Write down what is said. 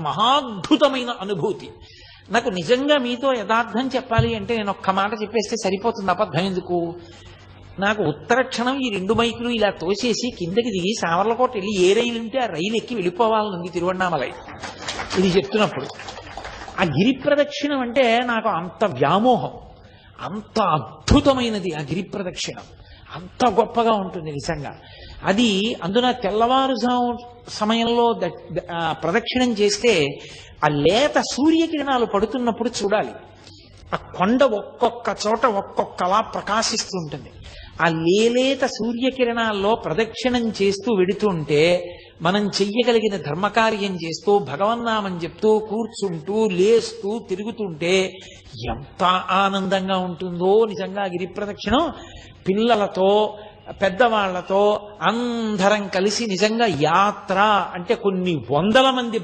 మహాద్భుతమైన అనుభూతి. నాకు నిజంగా మీతో యథార్థం చెప్పాలి అంటే నేను ఒక్క మాట చెప్పేస్తే సరిపోతుంది, అబద్ధం ఎందుకు. నాకు ఉత్తర క్షణం ఈ 2 మైకులు ఇలా తోసేసి కిందకి దిగి సావర్లకోట వెళ్ళి ఏ రైలు ఉంటే ఆ రైలు ఎక్కి వెళ్ళిపోవాలనుంది తిరువണ്ണామలై. ఇది చెప్తున్నప్పుడు ఆ గిరి ప్రదక్షిణం అంటే నాకు అంత వ్యామోహం, అంత అద్భుతమైనది ఆ గిరి ప్రదక్షిణం, అంత గొప్పగా ఉంటుంది నిజంగా. అది అందున తెల్లవారుజాము సమయంలో ప్రదక్షిణం చేస్తే ఆ లేత సూర్యకిరణాలు పడుతున్నప్పుడు చూడాలి. ఆ కొండ ఒక్కొక్క చోట ఒక్కొక్కలా ప్రకాశిస్తూ ఉంటుంది. ఆ లేలేత సూర్యకిరణాల్లో ప్రదక్షిణం చేస్తూ వెడుతుంటే మనం చెయ్యగలిగిన ధర్మకార్యం చేస్తూ భగవన్నామని చెప్తూ కూర్చుంటూ లేస్తూ తిరుగుతుంటే ఎంత ఆనందంగా ఉంటుందో నిజంగా గిరి ప్రదక్షిణం. పిల్లలతో పెద్దవాళ్లతో అందరం కలిసి నిజంగా యాత్ర అంటే కొన్ని వందల మంది